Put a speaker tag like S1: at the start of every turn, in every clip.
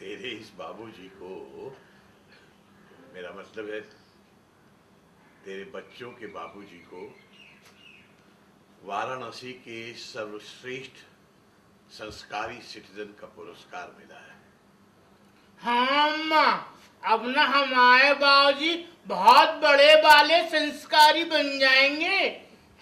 S1: तेरे इस बाबूजी को, मेरा मतलब है तेरे बच्चों के बाबूजी को वाराणसी के सर्वश्रेष्ठ संस्कारी सिटीजन का पुरस्कार मिला है।
S2: हाँ अम्मा, अब ना हमारे बाबूजी बहुत बड़े वाले संस्कारी बन जाएंगे,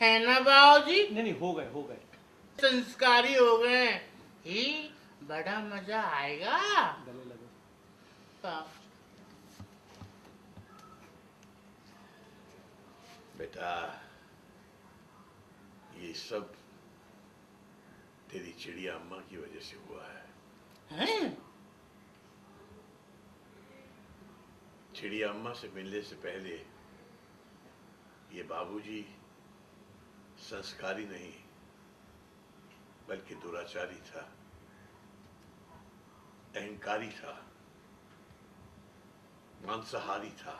S2: है ना बाबूजी?
S3: नहीं, हो गए
S2: संस्कारी हो गए ही बड़ा मजा आएगा।
S3: गले लगो।
S1: बेटा, ये सब तेरी चिड़िया अम्मा की वजह से हुआ है।
S2: हैं?
S1: चिड़िया अम्मा से मिलने से पहले ये बाबूजी संस्कारी नहीं बल्कि दुराचारी था, अहंकारी था, मांसाहारी था।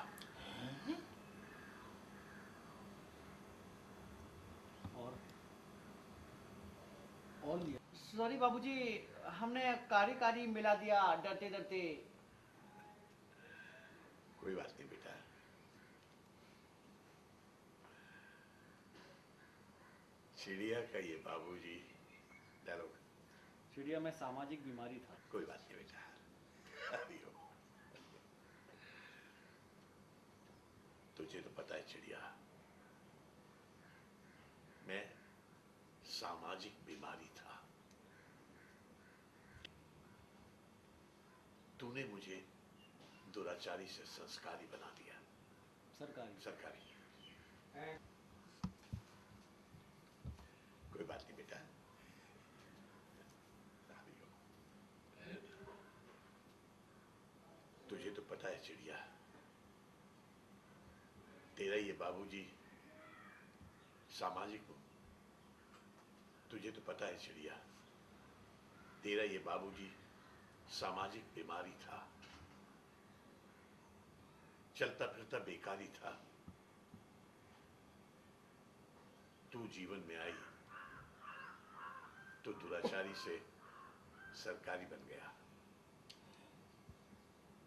S3: और सॉरी बाबूजी, हमने कारी मिला दिया डरते डरते।
S1: कोई बात नहीं बेटा, चिड़िया का ये बाबूजी डरो।
S3: चिड़िया में सामाजिक बीमारी था।
S1: कोई बात नहीं बेटा, अभी हो। तुझे तो पता है चिड़िया, मैं सामाजिक बीमारी था। तूने मुझे दुराचारी से संस्कारी बना दिया। सरकारी। कोई बात नहीं बेटा, अभी हो। तुझे तो पता है चिड़िया, तेरा ये बाबूजी सामाजिक हो। तुझे तो पता है चिड़िया, तेरा ये बाबूजी सामाजिक बीमारी था, चलता फिरता बेकारी था। तू जीवन में आई तो दुराचारी से सरकारी बन गया।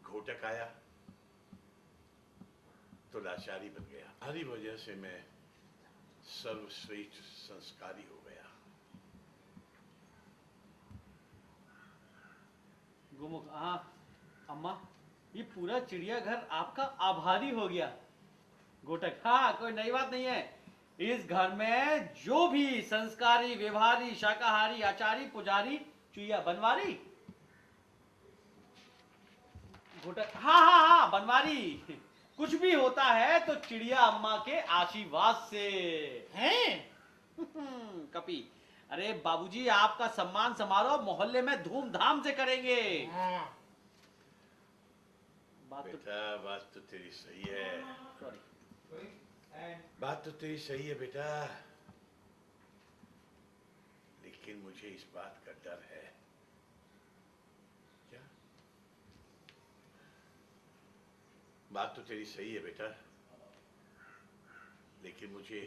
S1: घोटक आया तो लाचारी बन गया। हरी वजह से मैं सर्वश्रेष्ठ संस्कारी हो गया।
S3: गुमुख, हाँ अम्मा, ये पूरा चिड़ियाघर आपका आभारी हो गया। घोटक, हाँ कोई नई बात नहीं है। इस घर में जो भी संस्कारी, व्यवहारी, शाकाहारी, आचारी, पुजारी, चुईया, बनवारी, घोटक, हाँ बनवारी, कुछ भी होता है तो चिड़िया अम्मा के आशीर्वाद से।
S2: हैं?
S3: कपी, अरे बाबूजी, आपका सम्मान समारोह मोहल्ले में धूमधाम से करेंगे।
S2: हाँ।
S1: बेटा, बात तो तेरी सही है।
S3: सॉरी।
S1: बात तो तेरी सही है बेटा, लेकिन मुझे इस बात का डर है। क्या? बात तो तेरी सही है बेटा, लेकिन मुझे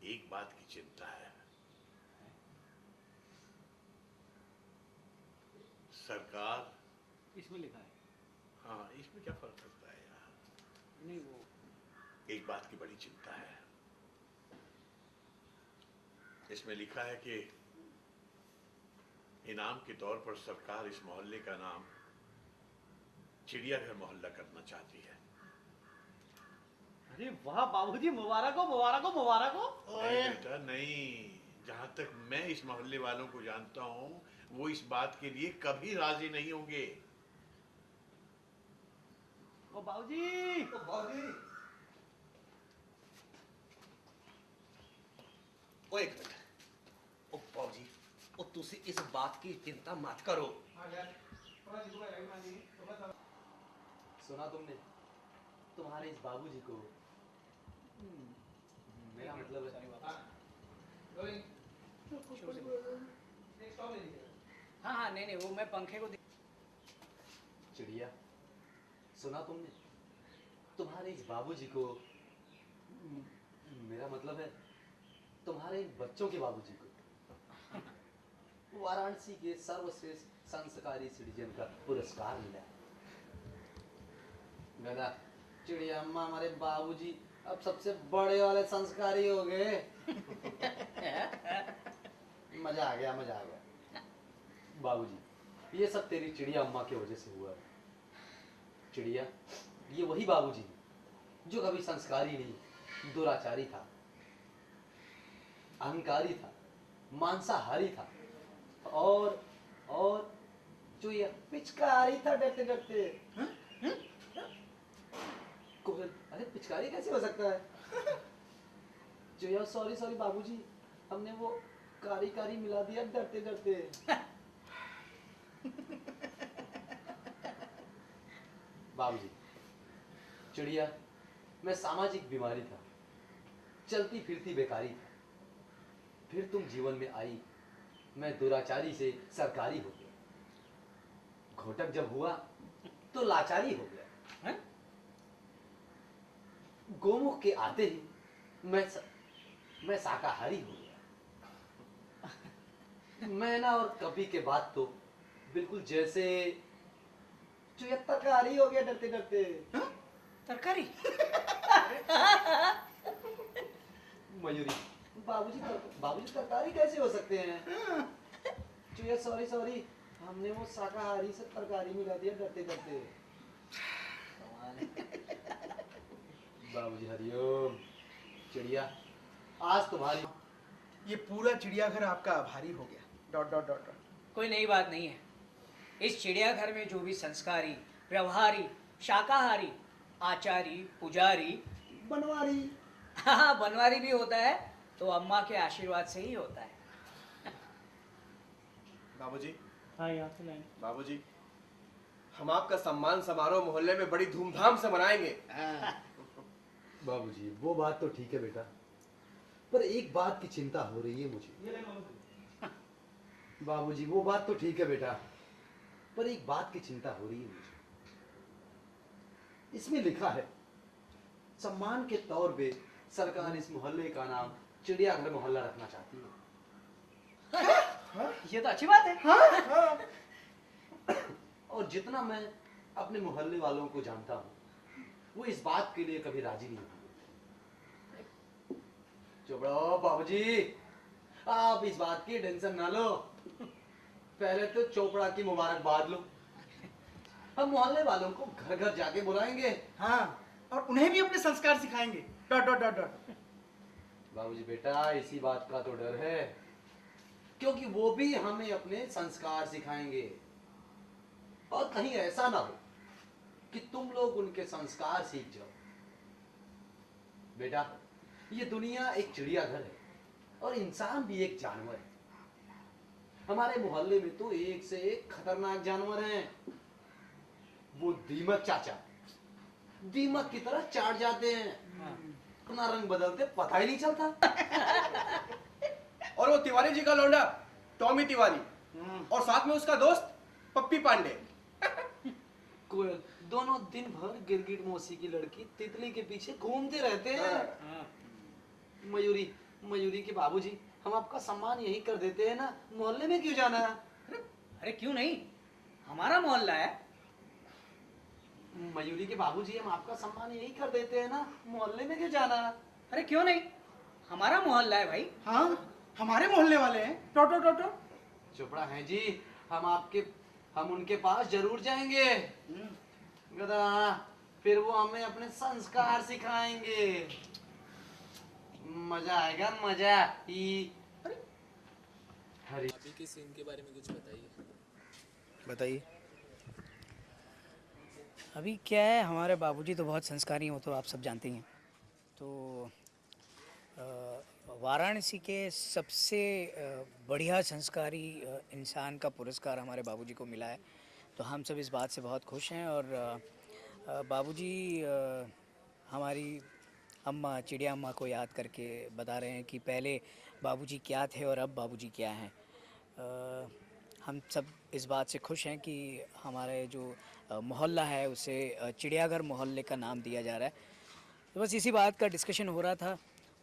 S1: एक बात की चिंता है। सरकार,
S3: इसमें लिखा है।
S1: हाँ, इसमें क्या फर्क पड़ता है यार?
S3: नहीं, वो
S1: एक बात की बड़ी चिंता है। इसमें लिखा है कि इनाम के तौर पर सरकार इस मोहल्ले का नाम चिड़ियाघर मोहल्ला करना चाहती है।
S3: अरे वाह बाबूजी, मुबारक हो, मुबारक हो, मुबारक हो।
S1: नहीं बेटा नहीं, जहां तक मैं इस मोहल्ले वालों को जानता हूं, वो इस बात के लिए कभी राजी नहीं होंगे।
S3: ओ बाबूजी,
S4: ओ एक मिनट, ओ बाबूजी, ओ तुसी इस बात की चिंता मत करो। सुना तुमने तुम्हारे इस बाबूजी को? मेरा मतलब है
S5: हाँ नहीं वो मैं पंखे को
S4: चिड़िया, सुना तुमने तुम्हारे इस बाबूजी को? मेरा मतलब है तुम्हारे इन बच्चों के बाबूजी को। वाराणसी के सर्वश्रेष्ठ संस्कारी सिटीजन का पुरस्कार मिला। गधा, चिड़िया अम्मा, हमारे बाबूजी अब सबसे बड़े वाले संस्कारी हो गए। मजा आ गया, मजा आ गया। बाबूजी, ये सब तेरी चिड़िया अम्मा की वजह से हुआ है। चिड़िया, ये वही बाबूजी जो कभी संस्कारी नहीं, दुराचारी था, अहंकारी था, मांसाहारी था, और जो ये पिचकारी था डरते डरते। कोयल, अरे पिचकारी कैसे हो सकता है? जो यार, सॉरी सॉरी बाबूजी, हमने वो कारी कारी मिला दिया डरते डरते। बाबूजी, चिड़िया, मैं सामाजिक बीमारी था, चलती फिरती बेकारी था। फिर तुम जीवन में आई, मैं दुराचारी से सरकारी हो गया। घोटक जब हुआ तो लाचारी हो गया। गोमुख के आते ही मैं शाकाहारी हो गया। मैना और कपी के बाद तो बिल्कुल जैसे तरकारी हो गया डरते डरते।
S5: तरकारी?
S4: मयूरी, बाबूजी तरकारी कैसे हो सकते हैं? चुया, सॉरी सॉरी, हमने वो शाकाहारी से तरकारी मिला दिया डरते डरते। बाबूजी हरिओम। चिड़िया, आज तुम्हारी
S6: ये पूरा चिड़ियाघर आपका आभारी हो गया। Dot dot dot dot.
S5: कोई नई बात नहीं है। इस चिड़ियाघर में जो भी संस्कारी, व्यवहारी, शाकाहारी, आचारी, पुजारी,
S6: बनवारी,
S5: हाँ बनवारी भी होता है तो अम्मा के आशीर्वाद से ही होता है।
S6: बाबूजी,
S2: हाँ, यहाँ से लाइन।
S6: बाबूजी, हम आपका सम्मान समारोह मोहल्ले में बड़ी धूमधाम से मनाएंगे।
S4: बाबूजी, वो बात तो ठीक है बेटा, पर एक बात की चिंता हो रही है मुझे। बाबूजी, वो बात तो ठीक है बेटा, पर एक बात की चिंता हो रही है मुझे। इसमें लिखा है, सम्मान के तौर पे सरकार इस मोहल्ले का नाम चिड़ियाघर मोहल्ला रखना चाहती है।
S5: ये तो अच्छी बात है।
S4: और जितना मैं अपने मोहल्ले वालों को जानता हूँ, वो इस बात के लिए कभी राजी नहीं हुए। चुप रहो बाबूजी, आप इस बात की टेंशन ना लो। पहले तो चोपड़ा की मुबारकबाद लो। हम मोहल्ले वालों को घर घर जाके बुलाएंगे।
S6: हाँ, और उन्हें भी अपने संस्कार सिखाएंगे। Dot dot dot dot.
S4: बाबूजी बेटा, इसी बात का तो डर है, क्योंकि वो भी हमें अपने संस्कार सिखाएंगे। और कहीं ऐसा ना हो कि तुम लोग उनके संस्कार सीख जाओ। बेटा, ये दुनिया एक चिड़ियाघर है और इंसान भी एक जानवर है। हमारे मोहल्ले में तो एक से एक खतरनाक जानवर हैं। वो दीमक चाचा दीमक की तरह चाट जाते हैं, अपना रंग बदलते पता ही नहीं चलता।
S6: और वो तिवारी जी का लौंडा टॉमी तिवारी, और साथ में उसका दोस्त पप्पी पांडे।
S4: कोयल, दोनों दिन भर गिरगिट मौसी की लड़की तितली के पीछे घूमते रहते हैं। मयूरी के बाबूजी, हम आपका सम्मान यही कर देते हैं ना, मोहल्ले में क्यों जाना?
S5: अरे क्यों नहीं, हमारा मोहल्ला है।
S4: मयूरी के बाबूजी, हम आपका सम्मान यही कर देते हैं ना, मोहल्ले में क्यों जाना?
S5: अरे क्यों नहीं, हमारा मोहल्ला है भाई।
S6: हाँ, हमारे मोहल्ले वाले हैं। टोटो टोटो।
S4: चुपड़ा है जी, हम उनके पास जरूर जाएंगे। गधा, फिर वो हमें अपने संस्कार सिखाएंगे। मजा आएगा, मजा ही। हरी,
S7: अभी के सीन के बारे में कुछ बताइए।
S6: बताइए।
S5: अभी क्या है, हमारे बाबूजी तो बहुत संस्कारी हो, तो आप सब जानते ही हैं। तो वाराणसी के सबसे बढ़िया संस्कारी इंसान का पुरस्कार हमारे बाबूजी को मिला है। तो हम सब इस बात से बहुत खुश हैं। और बाबूजी हमारी अम्मा चिड़िया अम्मा को याद करके बता रहे हैं कि पहले बाबूजी क्या थे और अब बाबूजी क्या हैं। हम सब इस बात से खुश हैं कि हमारे जो मोहल्ला है उसे चिड़ियाघर मोहल्ले का नाम दिया जा रहा है। तो बस इसी बात का डिस्कशन हो रहा था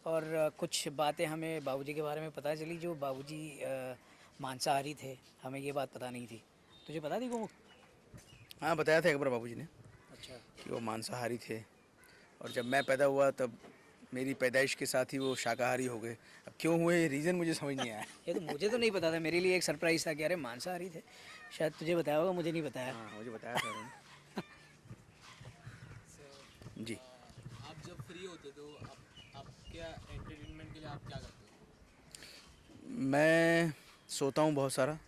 S5: और कुछ बातें हमें बाबूजी के बारे में पता चली जो बाबूजी मांसाहारी थे, हमें ये बात पता नहीं थी। तुझे पता थी गोमुख?
S8: हाँ, बताया था एक बार बाबूजी ने
S5: अच्छा।
S8: कि वो मांसाहारी थे, और जब मैं पैदा हुआ तब मेरी पैदाइश के साथ ही वो शाकाहारी हो गए। अब क्यों हुए रीज़न मुझे समझ नहीं आया।
S5: ये तो मुझे तो नहीं पता था, मेरे लिए एक सरप्राइज़ था कि अरे मांसाहारी थे। शायद तुझे बताया होगा, मुझे नहीं बताया।
S8: हाँ, मुझे बताया था उन्होंने। जी।
S7: आप जब फ्री होते तो आप क्या एंटरटेनमेंट के लिए आप क्या करते हो?
S8: मैं सोता हूँ बहुत सारा,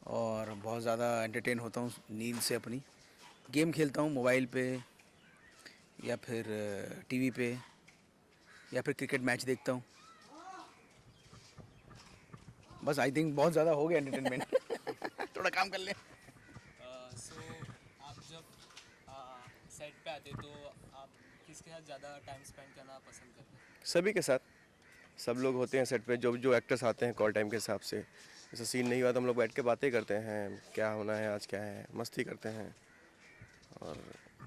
S8: और बहुत ज़्यादा एंटरटेन होता हूँ नींद से अपनी। गेम खेलता हूँ मोबाइल पे, या फिर टीवी पे, या फिर क्रिकेट मैच देखता हूँ। बस आई थिंक बहुत ज़्यादा हो गया एंटरटेनमेंट। थोड़ा काम कर ले।
S7: सो आप जब सेट पे आते तो आप किसके साथ ज़्यादा टाइम स्पेंड करना पसंद करते हैं?
S6: सभी के साथ, सब लोग होते हैं सेट पे, जो जो एक्टर्स आते हैं कॉल टाइम के हिसाब से। जैसे सीन नहीं हुआ तो हम लोग बैठ के बातें करते हैं, क्या होना है आज, क्या है, मस्ती करते हैं। और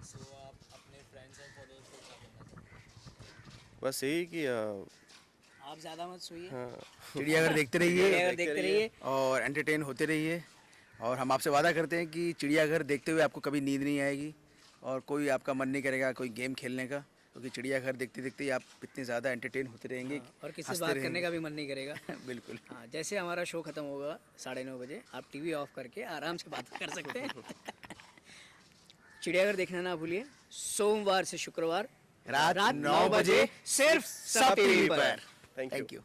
S7: सो आप अपने फ्रेंड्स और फॉलोअर्स को क्या कहना चाहते हैं?
S6: बस यही कि
S5: आप ज़्यादा मत सोइए,
S6: हाँ,
S8: चिड़ियाघर देखते रहिए,
S5: चिड़ियाघर देखते रहिए।
S8: और एंटरटेन होते रहिए। और हम आपसे वादा करते हैं कि चिड़ियाघर देखते हुए आपको कभी नींद नहीं आएगी, और कोई आपका मन नहीं करेगा कोई गेम खेलने का, क्योंकि चिड़ियाघर देखते देखते ही आप इतने ज़्यादा एंटरटेन होते रहेंगे
S5: और किसी से
S8: हंसते
S5: बात करने
S8: रहेंगे।
S5: का भी मन नहीं करेगा।
S8: बिल्कुल।
S5: हाँ, जैसे हमारा शो खत्म होगा 9:30 बजे, आप टीवी ऑफ करके आराम से बात कर सकते हैं। चिड़ियाघर देखना ना भूलिए, सोमवार से शुक्रवार
S8: रात 9 बजे सिर्फ सब टीवी पर।
S6: Thank you.
S8: Thank you.